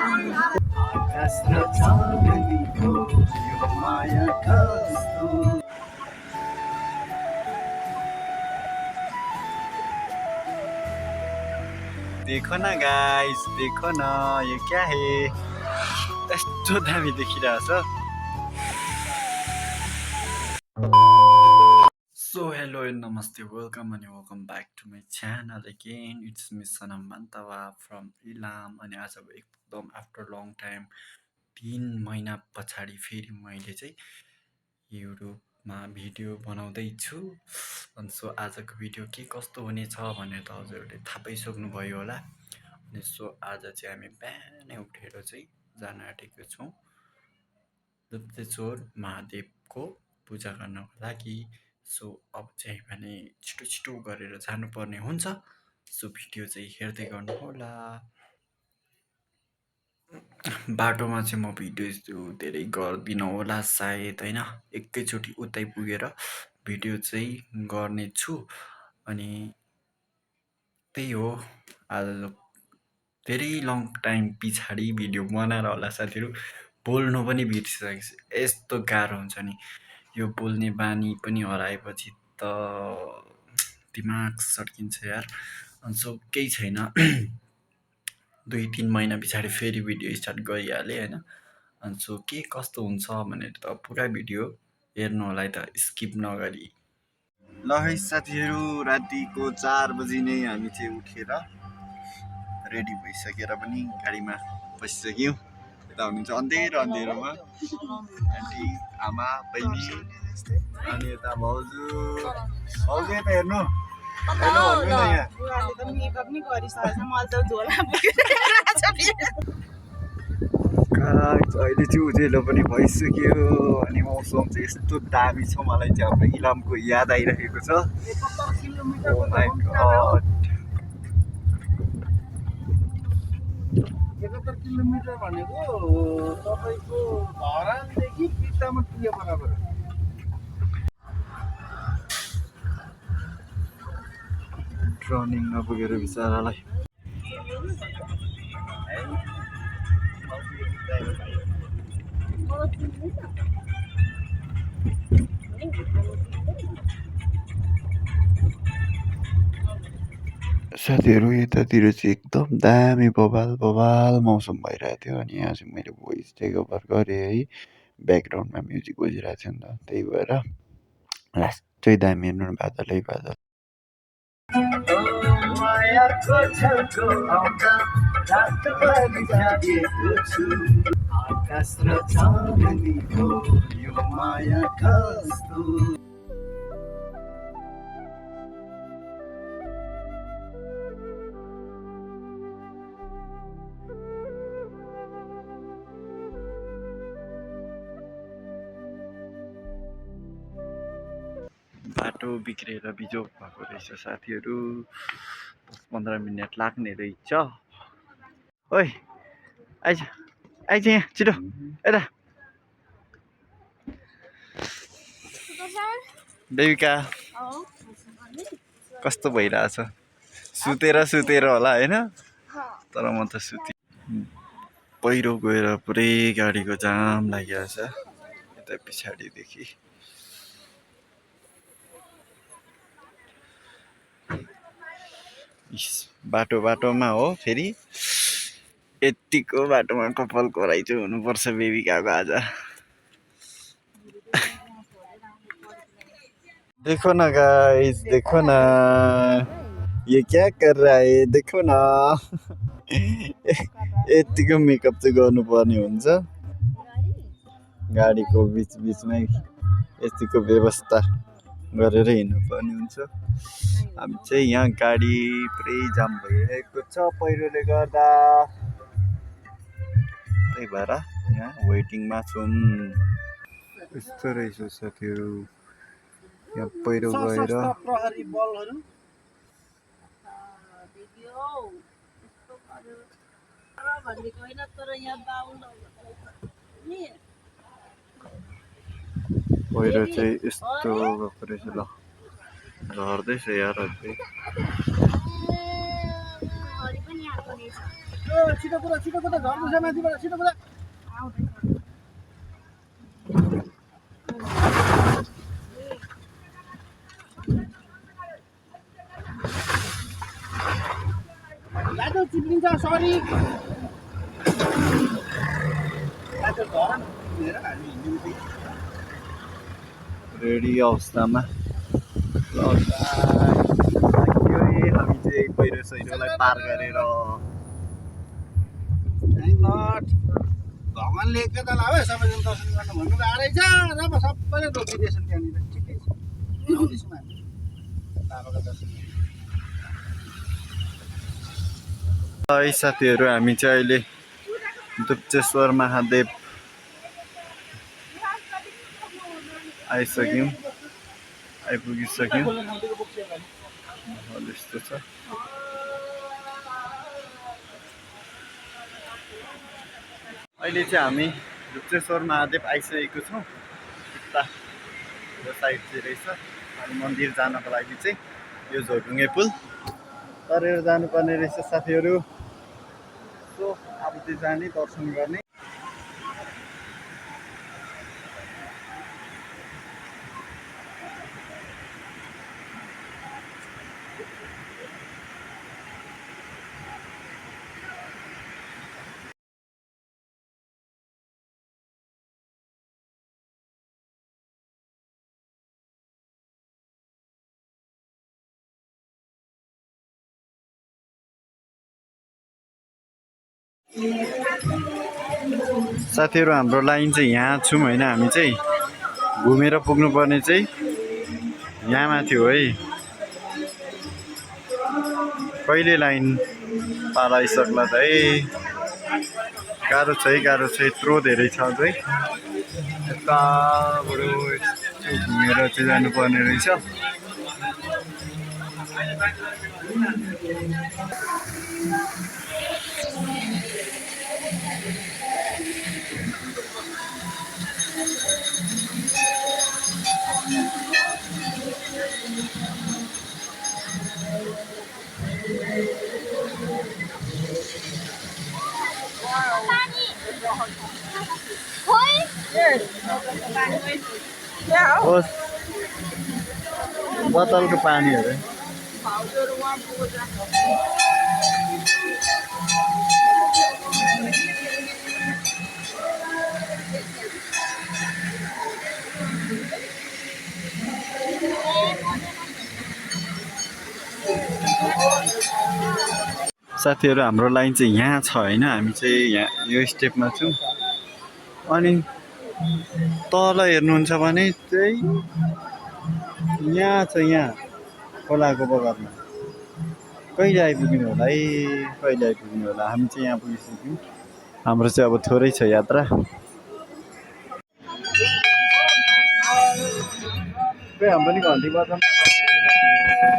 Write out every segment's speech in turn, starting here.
आकाश र चाँदनीको यो माया कस्तो देखो न गाइस, देखो न ये क्या है, यस्तो दामी देखिरहेछ। So hello and namaste, welcome and welcome back to my channel again. It's me Sanam Mantawa from Ilam अनि आज एकदम आफ्टर लङ टाइम 3 महिना पछाडि फेरि मैले चाहिँ युट्युबमा भिडियो बनाउँदै छु। अनि सो आजको भिडियो के कस्तो हुनेछ भनेर त हजुरहरूले थाहा पाइसक्नुभयो होला। अनि सो आज चाहिँ हामी बिहानै उठेर चाहिँ जान आँटेको छौँ लुप्तेश्वर महादेवको पूजा गर्नको लागि। सो अब चाहिँ भने छिटो छिटो गरेर जानुपर्ने हुन्छ। सो भिडियो चाहिँ हेर्दै गर्नुहोला। बाटोमा चाहिँ म भिडियो धेरै गर्दिनँ होला सायद होइन, एकैचोटि उतै पुगेर भिडियो चाहिँ गर्नेछु। अनि त्यही हो, आज धेरै लङ टाइम पछाडि भिडियो बनाएर होला साथीहरू। बोल्नु पनि बिर्सिसकेको छु, यस्तो गाह्रो हुन्छ नि यो बोल्ने बानी पनि हराएपछि त दिमाग सड्किन्छ यार। अनि सो केही छैन, 2-3 महिना पछाडि फेरि भिडियो स्टार्ट गरिहालेँ होइन। अनि सो के कस्तो हुन्छ भनेर त पुरा भिडियो हेर्नु होला है त, स्किप नगरी। ल है साथीहरू, रातिको 4 बजी नै हामी चाहिँ उठेर रेडी भइसकेर पनि गाडीमा बसिसक्यौँ। यता हुनुहुन्छ अन्धेरो अन्धेरोमा आन्टी, आमा, बहिनी अनि यता भाउजू। भाउजू यता हेर्नु, हेर्नु भन्नु न यहाँ। अहिले चाहिँ उज्यालो पनि भइसक्यो अनि मौसम चाहिँ यस्तो दामी छ, मलाई चाहिँ हाम्रो इलामको याद आइरहेको छ। Oh my God। 71 किलोमिटर भनेको तपाईको धरानदेखि पितामा पुगे बराबर। ट्रनिङ नपुगेर बिचरालाई साथीहरू यतातिर चाहिँ एकदम दामी बवाल बवाल मौसम भइरहेको थियो। अनि यहाँ चाहिँ मैले भोइस टेक ओभर गरेँ है, ब्याकग्राउन्डमा म्युजिक बजिरहेको थियो नि त, त्यही भएर लास्टै दामी। हेर्नु न, बादलै बादल। आकाश र चाँदनीको यो माया कस्तो। बाटो बिग्रेर बिजोग भएको रहेछ साथीहरू, 10-15 मिनट लाग्ने रहेछ। ओइ आइज आइज यहाँ छिटो यता। देविका कस्तो भइरहेछ, सुतेर सुतेर होला होइन, तर म त सुति। पहिरो गएर पुरै गाडीको जाम लागिरहेको छ यता पछाडिदेखि। बाटो बाटोमा हो फेरि, यतिको बाटोमा कपाल कराइ चाहिँ हुनुपर्छ बेबिकाको आज। देखो न गाइस, देखो न ये क्या कर रहा है, देखो न। यतिको मेकअप चाहिँ गर्नुपर्ने हुन्छ, गाडीको बिचबिचमै यतिको व्यवस्था गरेर हिँड्नुपर्ने हुन्छ। हामी चाहिँ यहाँ गाडी पुरै जाम भइरहेको छ पहिरोले गर्दा, त्यही भएर यहाँ वेटिङमा छौँ। यस्तो रहेछ साथीहरू, यहाँ पहिरो गएर पहिरो चाहिँ यस्तो भएको रहेछ। ल झर्दैछ यार अझै। छिटो कुरा झर्दैछ माथिबाट छिटो कुरा लाटो चिप्लिन्छ सरी रेडी अवस्थामा हामी चाहिँ पहिरो सहिरोलाई पार गरेर भगवान्ले एकताल आयो सबैजना दर्शन गर्न भन्नु आएछ र सबैले रोकिदिएछन् त्यहाँनिर ठिकै छ आउँदैछौँ हामी बाबाको दर्शन है साथीहरू हामी चाहिँ अहिले दुप्चेश्वर महादेव आइपुगिसक्यौँ यस्तो छ अहिले चाहिँ हामी दुप्चेश्वर महादेव आइसकेको छौँ उता यो साइड चाहिँ रहेछ अनि मन्दिर जानको लागि चाहिँ यो झोडुङ्गे पुल तरेर जानुपर्ने रहेछ साथीहरू सो अब चाहिँ जाने दर्शन गर्ने साथीहरू हाम्रो लाइन चाहिँ यहाँ छौँ होइन हामी चाहिँ घुमेर पुग्नुपर्ने चाहिँ यहाँ माथि हो है कहिले लाइन पार आइसक्ला त है गाह्रो छ यत्रो धेरै छ अझै यताबाट घुमेर चाहिँ जानुपर्ने रहेछ बोतलको पानीहरू साथीहरू हाम्रो लाइन चाहिँ यहाँ छ होइन हामी चाहिँ यहाँ यो स्टेपमा छौँ अनि तल हेर्नुहुन्छ भने चाहिँ यहाँ छ यहाँ खोलाको बगरमा कहिले आइपुग्नु होला है कहिले आइपुग्नु होला हामी चाहिँ यहाँ पुगिसक्यौँ हाम्रो चाहिँ अब थोरै छ यात्रा हाम्रो नि घन्टी बजाउँ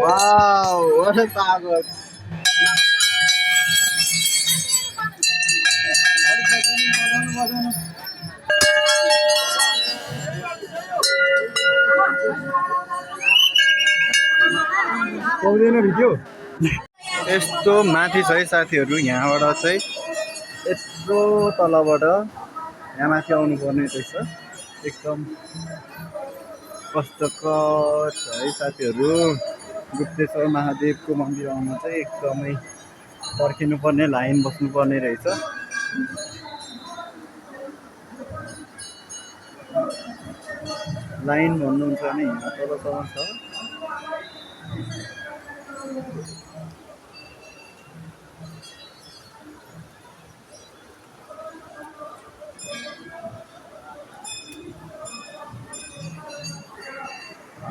वाउ what a पागल पाउँदैन भिडियो यस्तो माथि छ है साथीहरू यहाँबाट चाहिँ यत्रो तलबाट यहाँ माथि आउनुपर्ने रहेछ एकदम कष्टकर छ है साथीहरू गुप्तेश्वर महादेवको मन्दिर आउन चाहिँ एकदमै पर्खिनुपर्ने लाइन बस्नुपर्ने रहेछ लाइन भन्नुहुन्छ भने यहाँ तलसम्म छ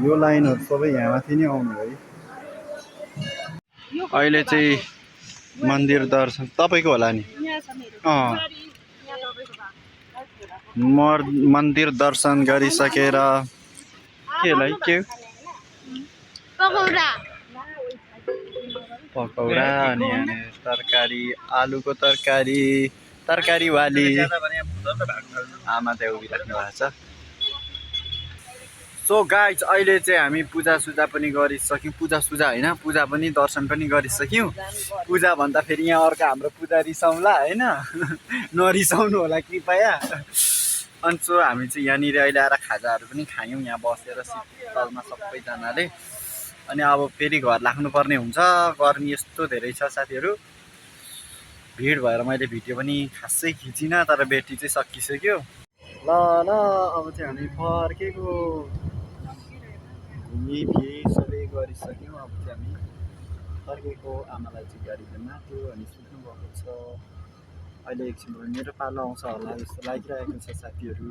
यो लाइनहरु सबै यहाँ माथि नै आउनु है अहिले चाहिँ मन्दिर दर्शन तपाईको होला नि मन्दिर दर्शन गरिसकेर के लाई के पकौडा अनि तरकारी आलुको तरकारी वाली आमा त्यहाँ उभिराख्नु भएको छ सो गाइज अहिले चाहिँ हामी पूजासुजा पनि गरिसक्यौँ। पूजासुजा होइन, पूजा पनि दर्शन पनि गरिसक्यौँ। पूजा भन्दाखेरि यहाँ अर्को हाम्रो पूजा रिसाउँला होइन नरिसाउनु होला कृपया। अनि सो हामी चाहिँ यहाँनिर अहिले आएर खाजाहरू पनि खायौँ यहाँ बसेर शीतलमा सबैजनाले। अनि अब फेरि घर लाग्नुपर्ने हुन्छ, गर्मी यस्तो धेरै छ साथीहरू। भिड भएर मैले भिडियो पनि खासै खिचिनँ, तर ब्याट्री चाहिँ सकिसक्यो। ल ल अब चाहिँ हामी फर्केको, घुमिफिरी सबै गरिसक्यौँ। अब चाहिँ हामी फर्केको। आमालाई चाहिँ गाडीले माथ्यो अनि सुत्नु भएको छ। अहिले एकछिन भयो मेरो पालो आउँछ होला जस्तो लागिरहेको छ साथीहरू।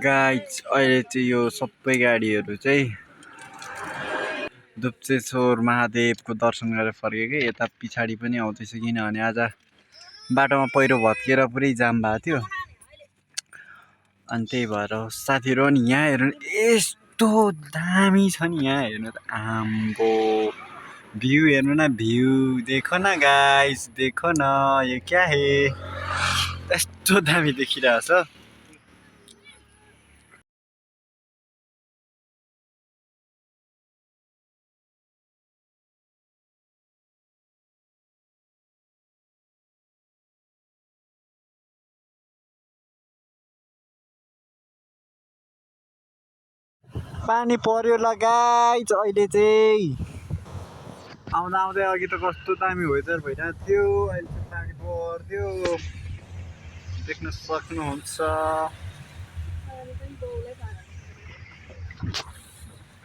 गाइज अहिले चाहिँ यो सबै गाडीहरू चाहिँ दुप्चेश्वर महादेवको दर्शन गरेर फर्केकै। यता पछाडि पनि आउँदैछ किनभने आज बाटोमा पहिरो भत्किएर पुरै जाम भएको थियो। अनि त्यही भएर साथीहरू। अनि यहाँ हेर्नु यस्तो दामी छ नि, यहाँ हेर्नु त आम्बो भ्यू हेर्नु न, भ्यू देखो न गाइस, देखो न यो क्या हे, यस्तो दामी देखिरहेछ। पानी पर्यो ल गाइस अहिले चाहिँ। आउँदा आउँदै अघि त कस्तो दामी वेदर भइरहेको थियो, अहिले चाहिँ पानी पर्यो देख्न सक्नुहुन्छ।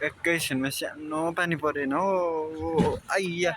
एकैछिनमा सानो पानी परेन हो आइया।